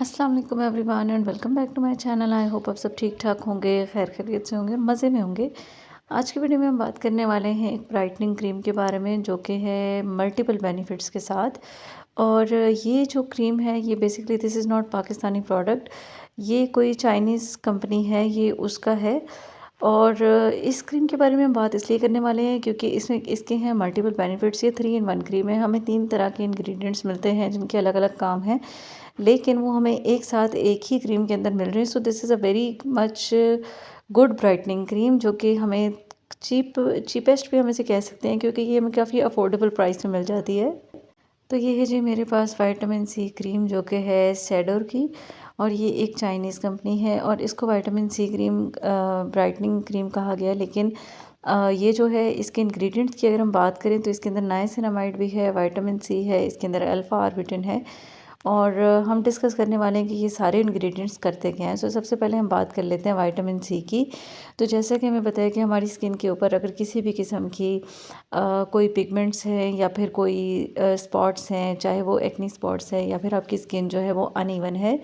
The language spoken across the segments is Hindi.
अस्सलाम वालेकुम everyone and welcome back to my channel. I hope आप सब ठीक ठाक होंगे, खैर खैरियत से होंगे, मज़े में होंगे। आज की वीडियो में हम बात करने वाले हैं एक ब्राइटनिंग क्रीम के बारे में जो कि है मल्टीपल बेनिफिट्स के साथ। और ये जो क्रीम है ये basically this is not Pakistani product, ये कोई चाइनीज़ कंपनी है, ये उसका है। और इस क्रीम के बारे में हम बात इसलिए करने वाले हैं क्योंकि इसमें इसके हैं मल्टीपल बेनिफिट्स। ये 3 इन 1 क्रीम है। हमें 3 तरह के इंग्रेडिएंट्स मिलते हैं जिनके अलग अलग काम हैं, लेकिन वो हमें एक साथ एक ही क्रीम के अंदर मिल रहे हैं। सो this is a very much good brightening cream जो कि हमें चीपेस्ट भी हम इसे कह सकते हैं क्योंकि ये हमें काफ़ी अफोर्डेबल प्राइस में मिल जाती है। तो ये है जी मेरे पास विटामिन सी क्रीम जो कि है सैडोर की, और ये एक चाइनीज़ कंपनी है और इसको vitamin C cream brightening cream कहा गया है। लेकिन ये जो है इसके इंग्रेडिएंट्स की अगर हम बात करें तो इसके अंदर नाइसिनामाइड भी है, विटामिन सी है, इसके अंदर अल्फ़ा आर्बिटिन है। और हम डिस्कस करने वाले हैं कि ये सारे इंग्रेडिएंट्स करते क्या हैं। सो सबसे पहले हम बात कर लेते हैं विटामिन सी की। तो जैसा कि हमें बताया कि हमारी स्किन के ऊपर अगर किसी भी किस्म की कोई पिगमेंट्स हैं या फिर कोई स्पॉट्स हैं, चाहे वो एक्नी स्पॉट्स है या फिर आपकी स्किन जो है वो अनइवन है,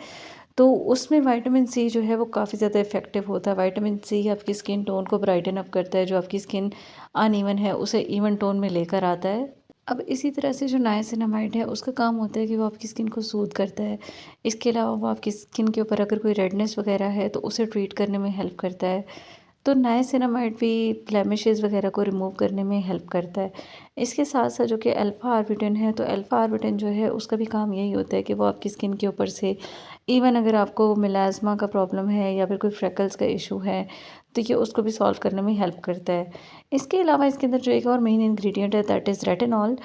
तो उसमें विटामिन सी जो है वो काफ़ी ज़्यादा इफ़ेक्टिव होता है। विटामिन सी आपकी स्किन टोन को ब्राइटन अप करता है, जो आपकी स्किन अनइवन है उसे इवन टोन में लेकर आता है। अब इसी तरह से जो नाइसिनामाइड है उसका काम होता है कि वो आपकी स्किन को सूद करता है। इसके अलावा वो आपकी स्किन के ऊपर अगर कोई रेडनेस वगैरह है तो उसे ट्रीट करने में हेल्प करता है। तो नाइसिनामाइड भी ब्लेमिशेस वगैरह को रिमूव करने में हेल्प करता है। इसके साथ साथ जो कि अल्फ़ा आर्बिटिन है, तो अल्फ़ा आर्बिटिन जो है उसका भी काम यही होता है कि वो आपकी स्किन के ऊपर से इवन अगर आपको मेलास्मा का प्रॉब्लम है या फिर कोई फ्रेकल्स का इशू है तो ये उसको भी सॉल्व करने में हेल्प करता है। इसके अलावा इसके अंदर जो एक और मेन इंग्रेडिएंट है दैट इज़ रेटिनॉल।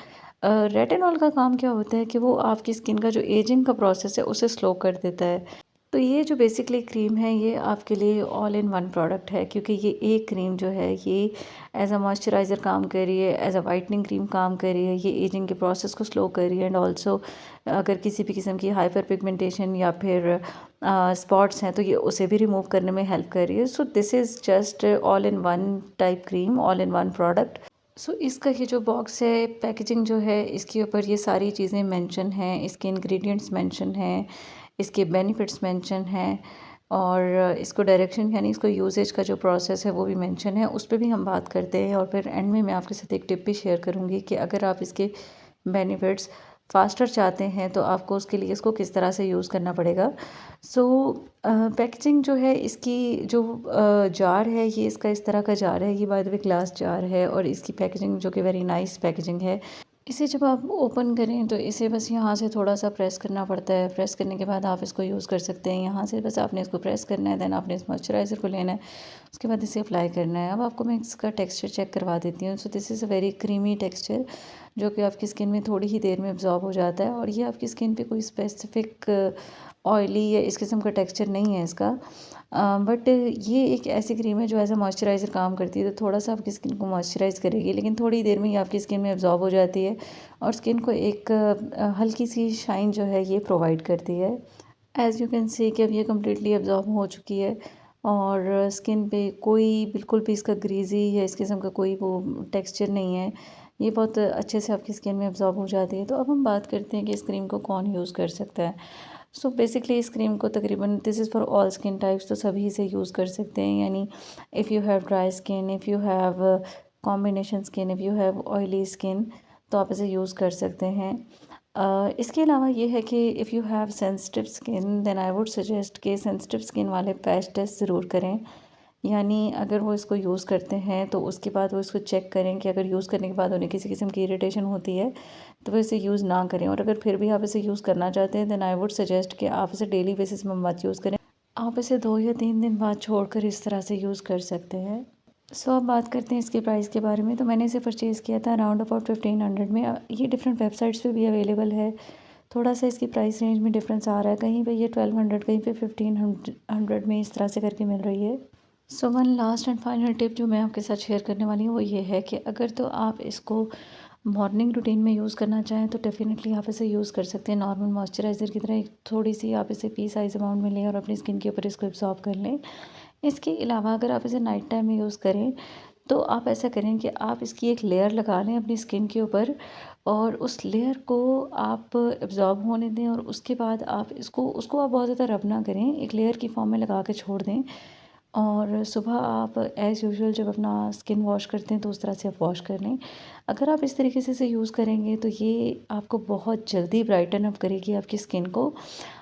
रेटिनॉल का काम क्या होता है कि वो आपकी स्किन का जो एजिंग का प्रोसेस है उसे स्लो कर देता है। तो ये जो बेसिकली क्रीम है ये आपके लिए ऑल इन वन प्रोडक्ट है क्योंकि ये एक क्रीम जो है ये एज अ मॉइस्चराइज़र काम कर रही है, एज अ वाइटनिंग क्रीम काम कर रही है, ये एजिंग के प्रोसेस को स्लो कर रही है एंड ऑल्सो अगर किसी भी किस्म की हाइपर पिगमेंटेशन या फिर स्पॉट्स हैं तो ये उसे भी रिमूव करने में हेल्प कर रही है। So this is just all in one type cream, all in one product. So इसका ये जो बॉक्स है, पैकेजिंग जो है, इसके ऊपर ये सारी चीज़ें मेंशन हैं, इसके इंग्रेडिएंट्स मेंशन हैं, इसके बेनिफिट्स मेंशन हैं, और इसको डायरेक्शन यानी इसको यूसेज का जो प्रोसेस है वो भी मेंशन है, उस पे भी हम बात करते हैं। और फिर एंड में मैं आपके साथ एक टिप भी शेयर करूँगी कि अगर आप इसके बेनिफिट्स फास्टर चाहते हैं तो आपको उसके लिए इसको किस तरह से यूज़ करना पड़ेगा। सो पैकेजिंग जो है इसकी जो जार है, ये इसका इस तरह का जार है, ये by the way glass jar है और इसकी पैकेजिंग जो कि वेरी नाइस पैकेजिंग है। इसे जब आप ओपन करें तो इसे बस यहाँ से थोड़ा-सा प्रेस करना पड़ता है। प्रेस करने के बाद आप इसको यूज़ कर सकते हैं। यहाँ से बस आपने इसको प्रेस करना है, देन आपने इस मॉइस्चराइज़र को लेना है, उसके बाद इसे अप्लाई करना है। अब आपको मैं इसका टेक्सचर चेक करवा देती हूँ। सो this is a very creamy texture जो कि आपकी स्किन में थोड़ी ही देर में अब्ज़ॉर्ब हो जाता है, और ये आपकी स्किन पे कोई स्पेसिफ़िक ऑयली या इस किस्म का टेक्सचर नहीं है इसका। बट ये एक ऐसी क्रीम है जो एज़ अ मॉइस्चराइज़र काम करती है, तो थोड़ा-सा आपकी स्किन को मॉइस्चराइज़ करेगी, लेकिन थोड़ी देर में ही आपकी स्किन में अब्ज़ॉर्ब हो जाती है और स्किन को एक हल्की सी शाइन जो है ये प्रोवाइड करती है। एज़ यू कैन सी कि अब ये कम्प्लीटली अब्ज़ॉर्ब हो चुकी है और स्किन पे कोई बिल्कुल भी इसका ग्रीज़ी या इस किस्म का कोई वो टेक्सचर नहीं है। ये बहुत अच्छे से आपकी स्किन में अब्ज़ॉर्ब हो जाती है। तो अब हम बात करते हैं कि इस क्रीम को कौन यूज़ कर सकता है। सो बेसिकली इस क्रीम को तकरीबन this is for all skin types, तो सभी इसे यूज़ कर सकते हैं। यानी if you have dry skin, if you have combination skin, if you have oily skin, तो आप इसे यूज़ कर सकते हैं। इसके अलावा ये है कि if you have sensitive skin then I would suggest कि सेंसिटिव स्किन वाले पैच टेस्ट ज़रूर करें। यानी अगर वो इसको यूज़ करते हैं तो उसके बाद वो इसको चेक करें कि अगर यूज़ करने के बाद उन्हें किसी किस्म की इरिटेशन होती है तो वो इसे यूज़ ना करें, और अगर फिर भी आप इसे यूज़ करना चाहते हैं देन आई वुड सजेस्ट कि आप इसे डेली बेसिस में मत यूज़ करें। आप इसे 2 या 3 दिन बाद छोड़कर इस तरह से यूज़ कर सकते हैं। सो अब बात करते हैं इसके प्राइस के बारे में। तो मैंने इसे परचेज़ किया था अराउंड अबाउट 1500 में। ये डिफरेंट वेबसाइट्स पे भी अवेलेबल है। थोड़ा सा इसकी प्राइस रेंज में डिफरेंस आ रहा है, कहीं पे ये 1200, कहीं पे 1500 में इस तरह से करके मिल रही है। So one last and final tip जो मैं आपके साथ शेयर करने वाली हूँ वो ये है कि अगर तो आप इसको मॉर्निंग रूटीन में यूज़ करना चाहें तो डेफ़िनेटली आप इसे यूज़ कर सकते हैं नॉर्मल मॉइस्चराइज़र की तरह। एक थोड़ी सी आप इसे पी साइज़ अमाउंट में लें और अपनी स्किन के ऊपर इसको एब्ज़ॉर्ब कर लें। इसके अलावा अगर आप इसे नाइट टाइम में यूज़ करें तो आप ऐसा करें कि आप इसकी एक लेयर लगा लें अपनी स्किन के ऊपर और उस लेयर को आप एब्ज़ॉर्ब होने दें और उसके बाद आप उसको आप बहुत ज़्यादा रब ना करें, एक लेयर की फॉर्म में लगा के छोड़ दें। और सुबह आप एज़ यूजुअल जब अपना स्किन वॉश करते हैं तो उस तरह से आप वॉश कर लें। अगर आप इस तरीके से इसे यूज़ करेंगे तो ये आपको बहुत जल्दी ब्राइटन अप करेगी आपकी स्किन को।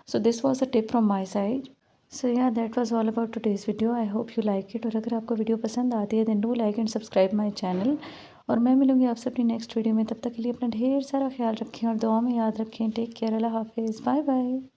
So this was a tip from my side. So yeah that was all about today's video. I hope you like it. और अगर आपको वीडियो पसंद आती है then do like and subscribe my channel. और मैं मिलूँगी आपसे अपनी नेक्स्ट वीडियो में। तब तक के लिए अपना ढेर सारा ख्याल रखें और दुआ में याद रखें। Take care. अल्लाह हाफ़िज़। Bye bye.